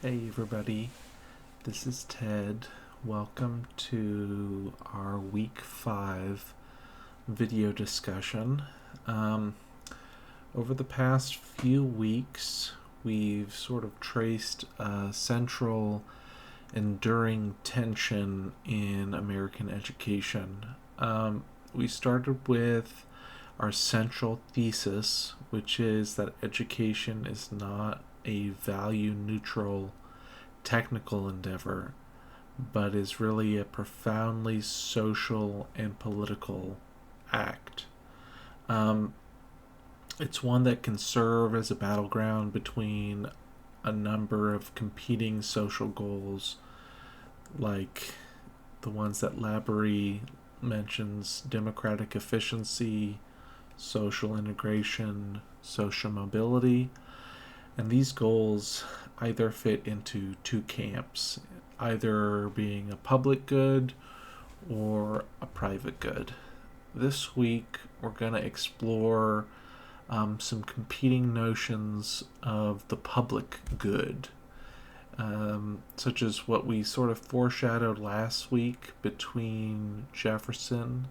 Hey everybody, this is Ted. Welcome to our week 5 video discussion. Over the past few weeks, we've sort of traced a central, enduring tension in American education. We started with our central thesis, which is that education is not a value neutral technical endeavor, but is really a profoundly social and political act. Um, it's one that can serve as a battleground between a number of competing social goals, like the ones that Laborie mentions: democratic efficiency, social integration, social mobility. And these goals either fit into two camps, either being a public good or a private good. This week, we're going to explore some competing notions of the public good, such as what we sort of foreshadowed last week between Jefferson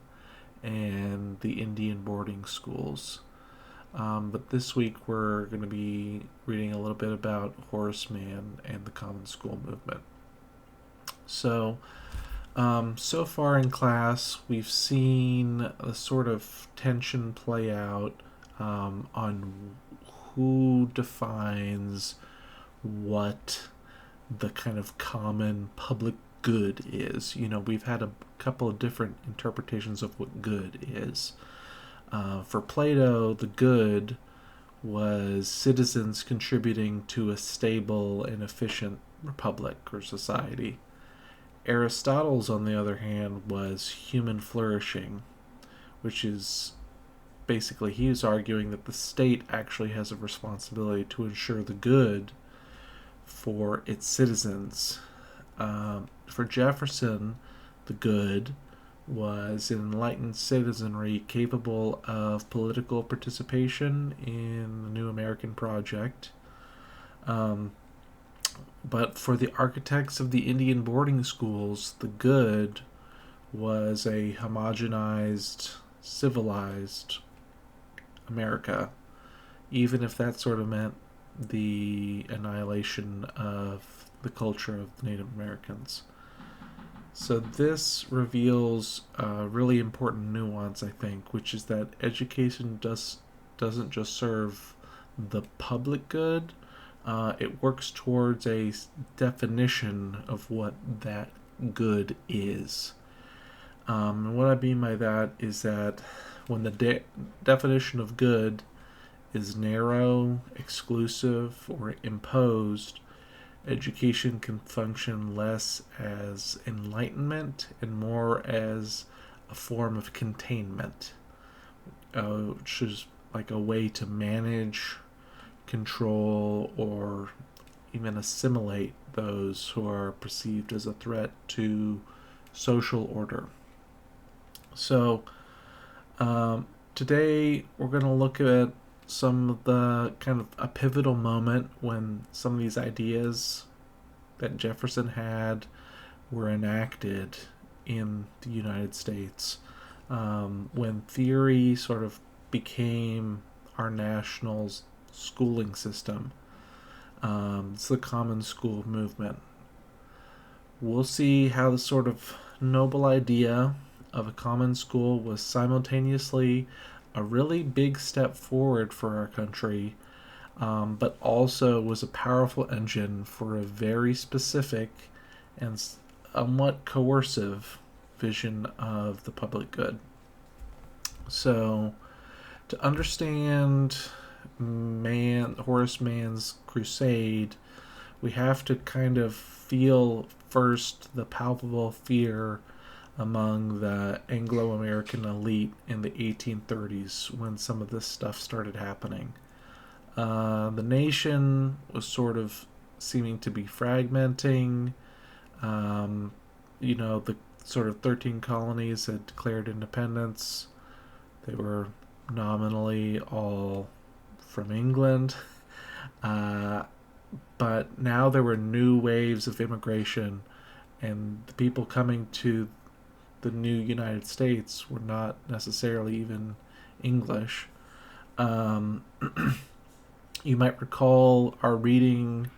and the Indian boarding schools. But this week we're going to be reading a little bit about Horace Mann and the Common School movement. So far in class, we've seen a sort of tension play out on who defines what the kind of common public good is. We've had a couple of different interpretations of what good is. For Plato, the good was citizens contributing to a stable and efficient republic or society. Aristotle's, on the other hand, was human flourishing, which is basically, he was arguing that the state actually has a responsibility to ensure the good for its citizens. For Jefferson, the good was an enlightened citizenry capable of political participation in the new American project. But for the architects of the Indian boarding schools, the good was a homogenized, civilized America, even if that sort of meant the annihilation of the culture of the Native Americans. So this reveals a really important nuance, I think, which is that education doesn't just serve the public good. It works towards a definition of what that good is. And what I mean by that is that when the definition of good is narrow, exclusive, or imposed, education can function less as enlightenment and more as a form of containment, which is like a way to manage, control, or even assimilate those who are perceived as a threat to social order. So, today we're going to look at some of the kind of a pivotal moment when some of these ideas that Jefferson had were enacted in the United States, when theory sort of became our national schooling system. It's the Common School movement. We'll see how the sort of noble idea of a common school was simultaneously a really big step forward for our country, but also was a powerful engine for a very specific and somewhat coercive vision of the public good. So, to understand Horace Mann's crusade, we have to kind of feel first the palpable fear among the Anglo-American elite in the 1830s when some of this stuff started happening. The nation was sort of seeming to be fragmenting. The sort of 13 colonies had declared independence. They were nominally all from England. but now there were new waves of immigration, and the people coming to the new United States were not necessarily even English. Um, you might recall our reading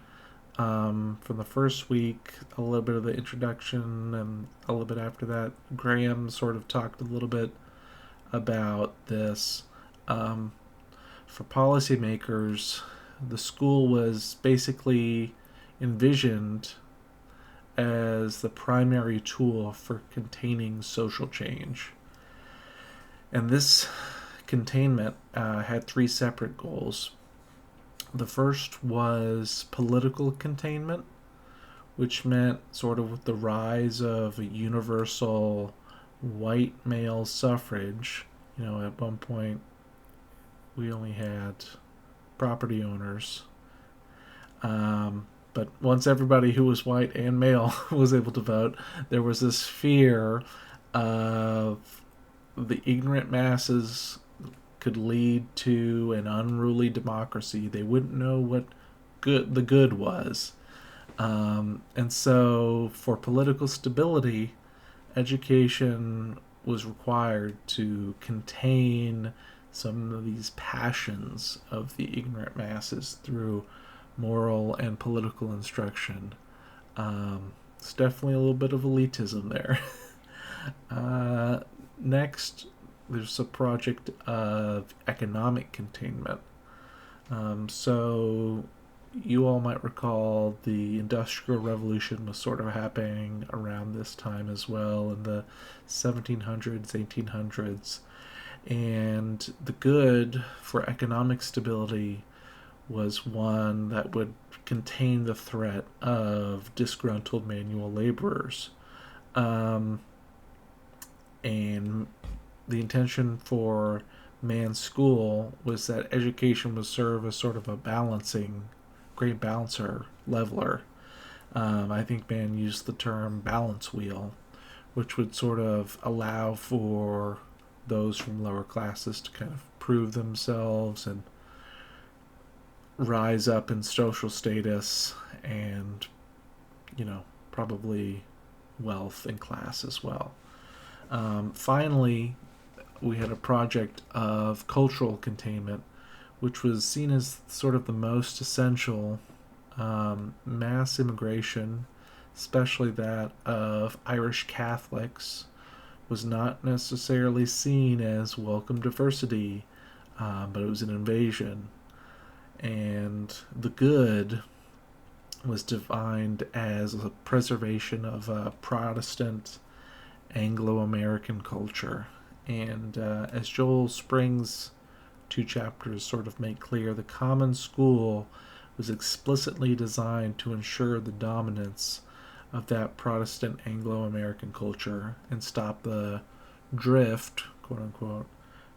from the first week, a little bit of the introduction, and a little bit after that, Graham sort of talked a little bit about this. Um, for policymakers, the school was basically envisioned as the primary tool for containing social change. And this containment had three separate goals. The first was political containment, which meant sort of with the rise of universal white male suffrage. At one point we only had property owners. But once everybody who was white and male was able to vote, there was this fear of the ignorant masses could lead to an unruly democracy. They wouldn't know what the good was. And so, for political stability, education was required to contain some of these passions of the ignorant masses through moral and political instruction. It's definitely a little bit of elitism there. Next, there's a project of economic containment. So you all might recall the Industrial Revolution was sort of happening around this time as well, in the 1700s, 1800s. And the good for economic stability was one that would contain the threat of disgruntled manual laborers. And the intention for Mann's school was that education would serve as sort of a great balancer, leveler. I think Mann used the term balance wheel, which would sort of allow for those from lower classes to kind of prove themselves and rise up in social status and, probably wealth and class as well. Finally, we had a project of cultural containment, which was seen as sort of the most essential. Mass immigration, especially that of Irish Catholics, was not necessarily seen as welcome diversity, but it was an invasion. And the good was defined as a preservation of a Protestant Anglo-American culture. And as Joel Spring's two chapters sort of make clear, the common school was explicitly designed to ensure the dominance of that Protestant Anglo-American culture and stop the drift, quote unquote,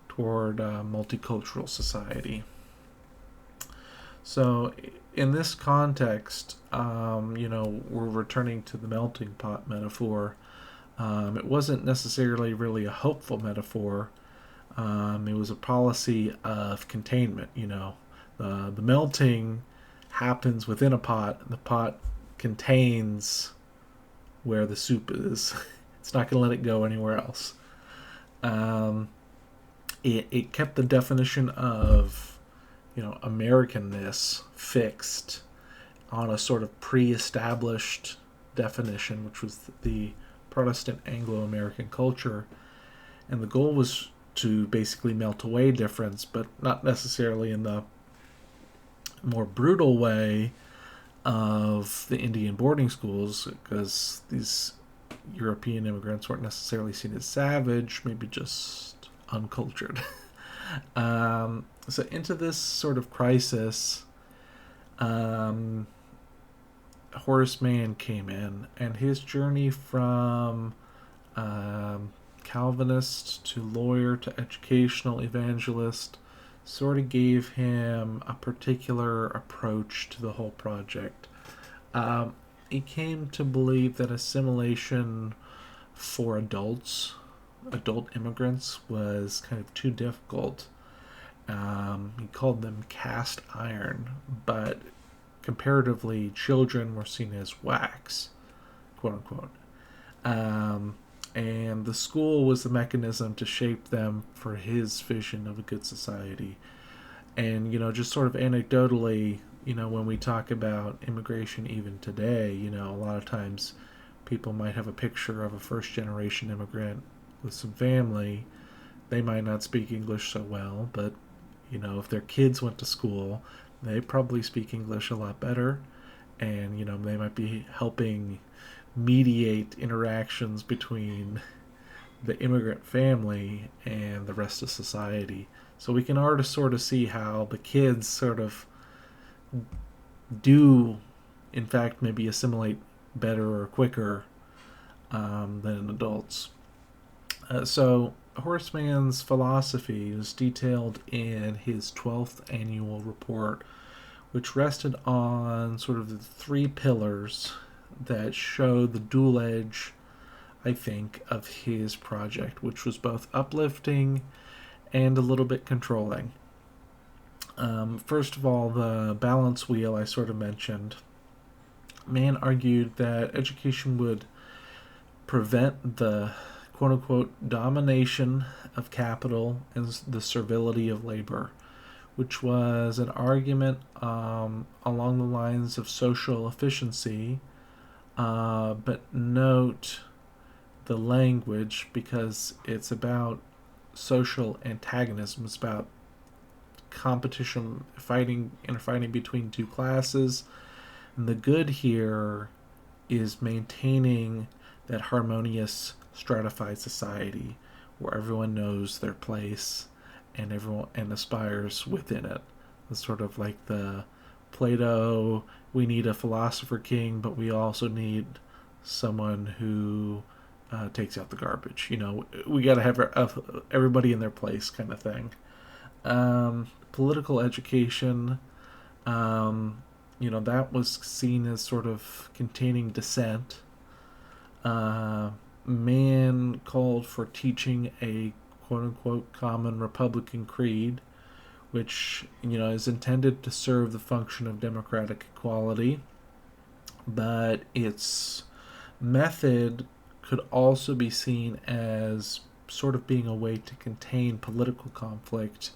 toward multicultural society. So, in this context, we're returning to the melting pot metaphor. It wasn't necessarily really a hopeful metaphor. It was a policy of containment. The melting happens within a pot. The pot contains where the soup is. It's not going to let it go anywhere else. It kept the definition of Americanness fixed on a sort of pre-established definition, which was the Protestant Anglo-American culture. And the goal was to basically melt away difference, but not necessarily in the more brutal way of the Indian boarding schools, because these European immigrants weren't necessarily seen as savage, maybe just uncultured. So into this sort of crisis, Horace Mann came in, and his journey from Calvinist to lawyer to educational evangelist sort of gave him a particular approach to the whole project. He came to believe that assimilation for adult immigrants, was kind of too difficult. He called them cast iron, but comparatively, children were seen as wax, quote unquote. And the school was the mechanism to shape them for his vision of a good society. And, just sort of anecdotally, when we talk about immigration even today, a lot of times people might have a picture of a first generation immigrant with some family. They might not speak English so well, but, if their kids went to school, they probably speak English a lot better. And, they might be helping mediate interactions between the immigrant family and the rest of society. So we can already sort of see how the kids sort of do, in fact, maybe assimilate better or quicker than adults. So Horace Mann's philosophy is detailed in his 12th annual report, which rested on sort of the three pillars that show the dual edge, I think, of his project, which was both uplifting and a little bit controlling. First of all, the balance wheel I sort of mentioned. Mann argued that education would prevent the quote-unquote domination of capital and the servility of labor, which was an argument along the lines of social efficiency, but note the language, because it's about social antagonism. It's about competition, fighting between two classes. And the good here is maintaining that harmonious stratified society where everyone knows their place and everyone and aspires within it. It's sort of like the Plato, we need a philosopher king, but we also need someone who takes out the garbage. We got to have everybody in their place, kind of thing. Political education, that was seen as sort of containing dissent. Mann called for teaching a quote-unquote common Republican creed, which, is intended to serve the function of democratic equality, but its method could also be seen as sort of being a way to contain political conflict.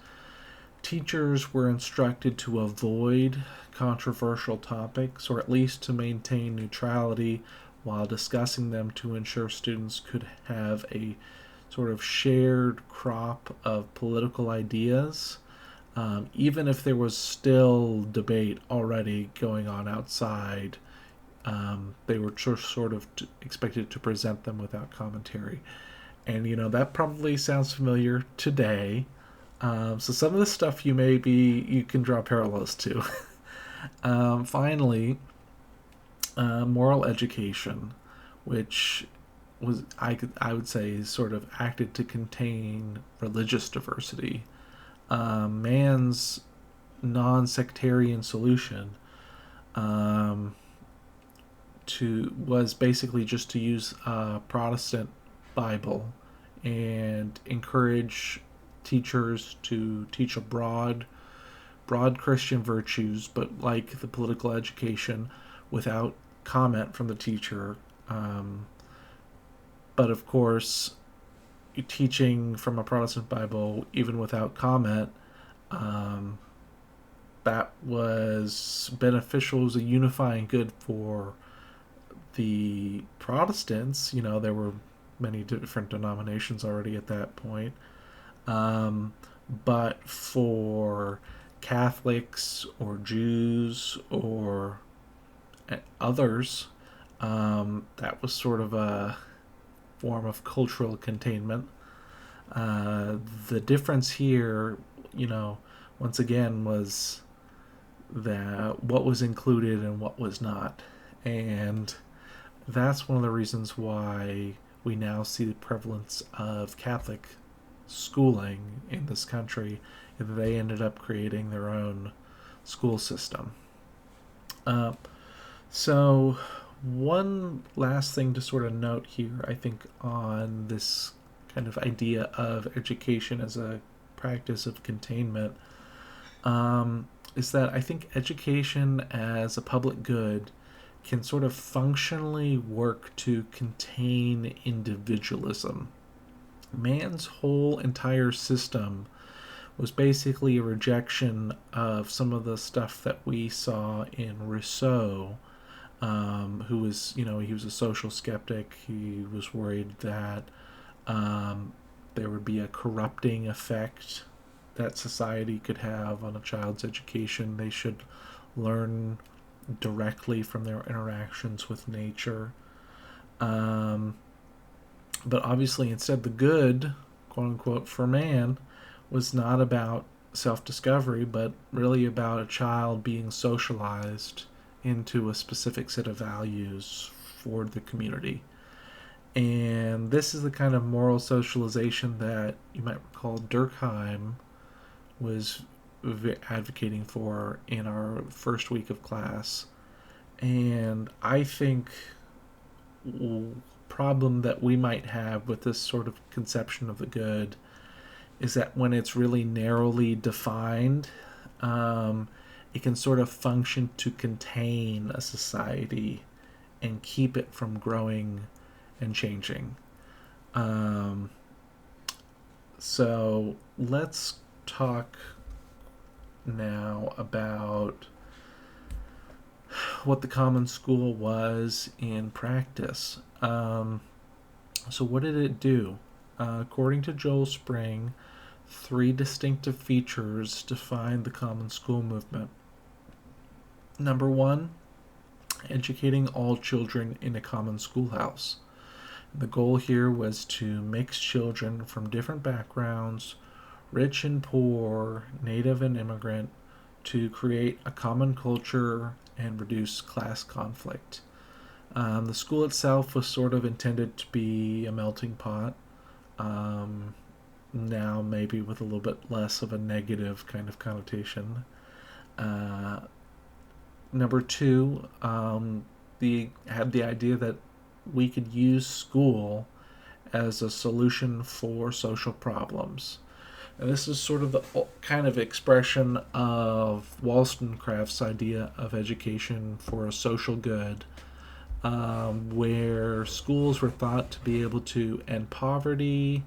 Teachers were instructed to avoid controversial topics, or at least to maintain neutrality while discussing them, to ensure students could have a sort of shared crop of political ideas, even if there was still debate already going on outside. They were sort of expected to present them without commentary. And, that probably sounds familiar today. So some of the stuff you can draw parallels to. Finally, moral education, which was I would say sort of acted to contain religious diversity. Mann's non-sectarian solution was basically just to use a Protestant Bible and encourage teachers to teach a broad Christian virtues, but like the political education, without comment from the teacher. But of course, teaching from a Protestant Bible, even without comment, that was beneficial, as a unifying good for the Protestants. There were many different denominations already at that point. But for Catholics or Jews or others, that was sort of a form of cultural containment. The difference here, once again, was that what was included and what was not. And that's one of the reasons why we now see the prevalence of Catholic schooling in this country. They ended up creating their own school system. So one last thing to sort of note here, I think, on this kind of idea of education as a practice of containment, is that I think education as a public good can sort of functionally work to contain individualism. Mann's whole entire system was basically a rejection of some of the stuff that we saw in Rousseau, who was, he was a social skeptic. He was worried that there would be a corrupting effect that society could have on a child's education. They should learn directly from their interactions with nature. But obviously, instead, the good, quote unquote, for man was not about self discovery, but really about a child being socialized into a specific set of values for the community. And this is the kind of moral socialization that you might recall Durkheim was advocating for in our first week of class. And I think problem that we might have with this sort of conception of the good is that when it's really narrowly defined, it can sort of function to contain a society and keep it from growing and changing. So let's talk now about what the common school was in practice. So what did it do? According to Joel Spring, 3 distinctive features define the common school movement. Number 1, educating all children in a common schoolhouse. The goal here was to mix children from different backgrounds, rich and poor, native and immigrant, to create a common culture and reduce class conflict. The school itself was sort of intended to be a melting pot, now maybe with a little bit less of a negative kind of connotation. Number 2, they had the idea that we could use school as a solution for social problems. And this is sort of the kind of expression of Wollstonecraft's idea of education for a social good, where schools were thought to be able to end poverty,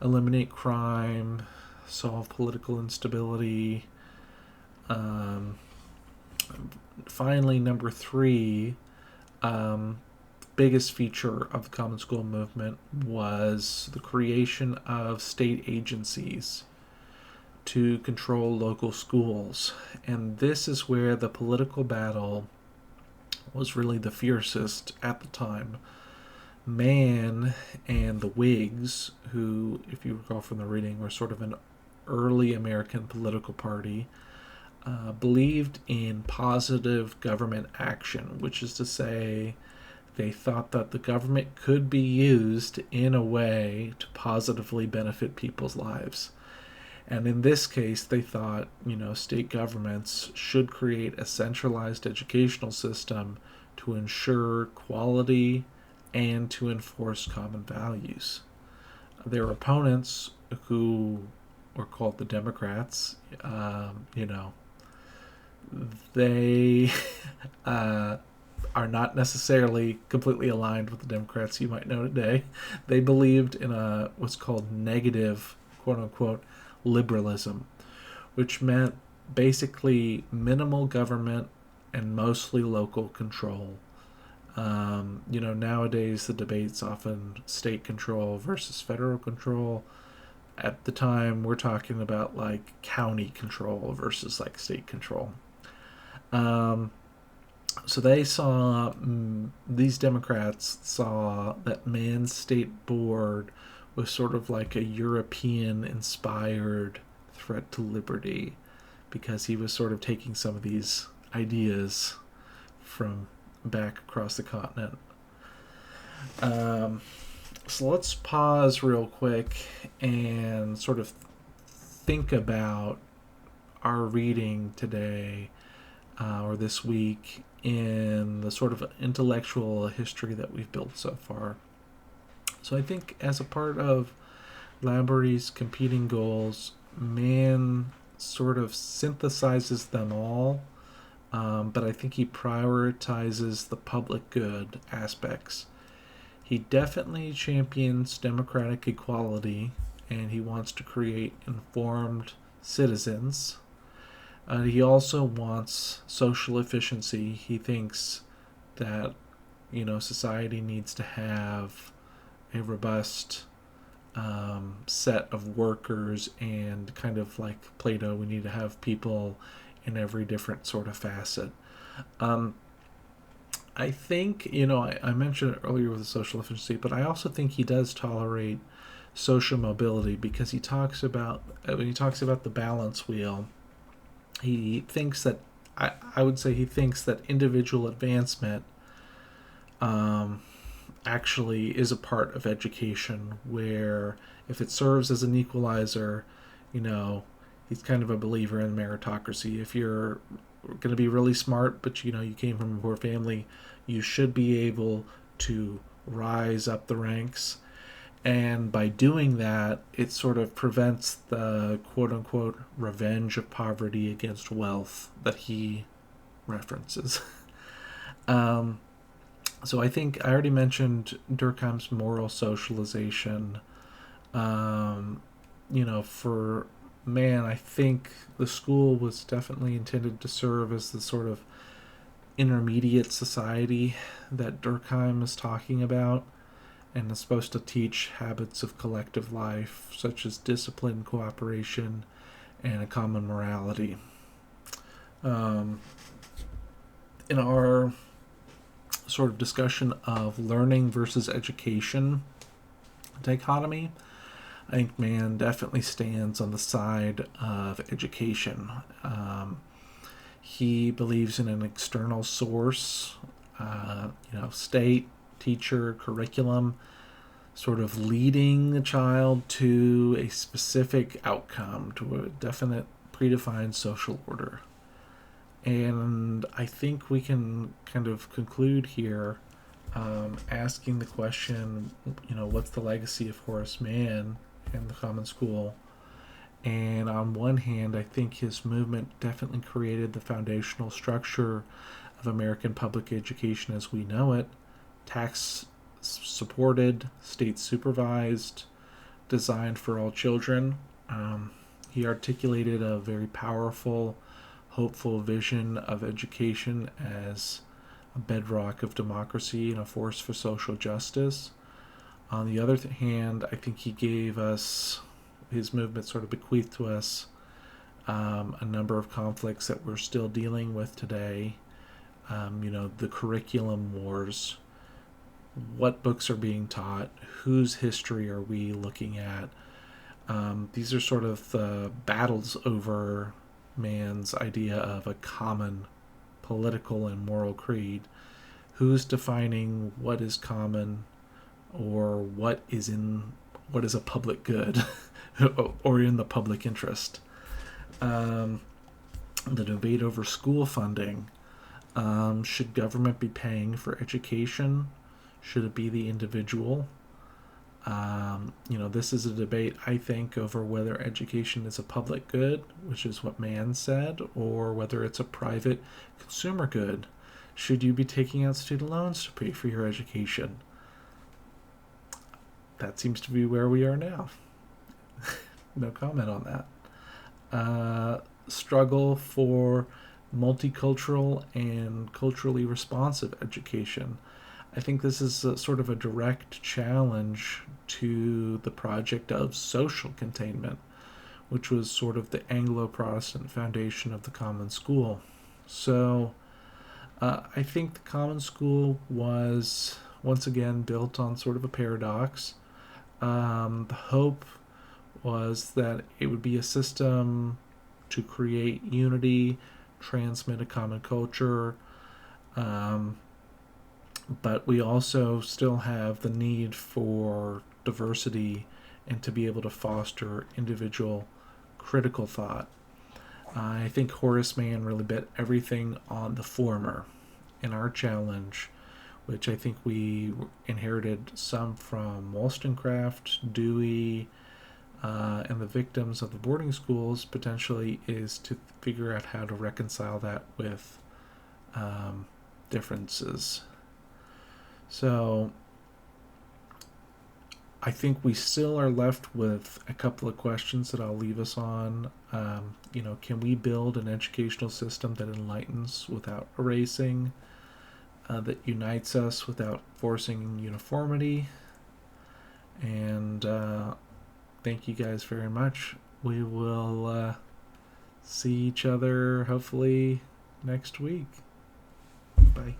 eliminate crime, solve political instability. Finally, number 3, biggest feature of the common school movement was the creation of state agencies to control local schools. And this is where the political battle was really the fiercest at the time. Mann and the Whigs, who, if you recall from the reading, were sort of an early American political party, believed in positive government action, which is to say, they thought that the government could be used in a way to positively benefit people's lives. And in this case, they thought, state governments should create a centralized educational system to ensure quality and to enforce common values. Their opponents, who were called the Democrats, they are not necessarily completely aligned with the Democrats you might know today. They believed in what's called negative, quote-unquote, liberalism, which meant basically minimal government and mostly local control. Nowadays the debate's often state control versus federal control. At the time, we're talking about like county control versus like state control. So they saw, these Democrats saw that Mann's state board was sort of like a European-inspired threat to liberty, because he was sort of taking some of these ideas from back across the continent. So let's pause real quick and sort of think about our reading today or this week in the sort of intellectual history that we've built so far. So I think as a part of Labour's competing goals, Mann sort of synthesizes them all, but I think he prioritizes the public good aspects. He definitely champions democratic equality, and he wants to create informed citizens. He also wants social efficiency. He thinks that society needs to have a robust set of workers, and kind of like Plato, we need to have people in every different sort of facet. Um, I think, I mentioned it earlier with the social efficiency, but I also think he does tolerate social mobility, because he talks about, when he talks about the balance wheel, he thinks that, I would say he thinks that individual advancement um, actually is a part of education, where if it serves as an equalizer, you know, he's kind of a believer in meritocracy. If you're going to be really smart, but you came from a poor family, you should be able to rise up the ranks. And by doing that, it sort of prevents the quote unquote revenge of poverty against wealth that he references. um, so I think I already mentioned Durkheim's moral socialization. Um, for Mann, I think the school was definitely intended to serve as the sort of intermediate society that Durkheim is talking about, and is supposed to teach habits of collective life, such as discipline, cooperation, and a common morality. Um, in our sort of discussion of learning versus education dichotomy, I think Mann definitely stands on the side of education. He believes in an external source, state, teacher, curriculum, sort of leading the child to a specific outcome, to a definite predefined social order. And I think we can kind of conclude here, asking the question, what's the legacy of Horace Mann and the Common School? And on one hand, I think his movement definitely created the foundational structure of American public education as we know it: tax supported, state supervised, designed for all children. He articulated a very powerful, hopeful vision of education as a bedrock of democracy and a force for social justice. On the other hand, I think he gave us, his movement sort of bequeathed to us, a number of conflicts that we're still dealing with today. The curriculum wars. What books are being taught? Whose history are we looking at? These are sort of the battles over Mann's idea of a common political and moral creed. Who's defining what is common, or what is a public good, or in the public interest? The debate over school funding. Should government be paying for education? Should it be the individual? This is a debate, I think, over whether education is a public good, which is what Mann said, or whether it's a private consumer good. Should you be taking out student loans to pay for your education? That seems to be where we are now. No comment on that. Struggle for multicultural and culturally responsive education. I think this is sort of a direct challenge to the project of social containment, which was sort of the Anglo-Protestant foundation of the Common School. So I think the Common School was, once again, built on sort of a paradox. The hope was that it would be a system to create unity, transmit a common culture, but we also still have the need for diversity and to be able to foster individual critical thought. I think Horace Mann really bet everything on the former in our challenge, which I think we inherited some from Wollstonecraft, Dewey, and the victims of the boarding schools potentially is to figure out how to reconcile that with differences. So I think we still are left with a couple of questions that I'll leave us on. Can we build an educational system that enlightens without erasing, that unites us without forcing uniformity? And thank you guys very much. We will see each other hopefully next week. Bye.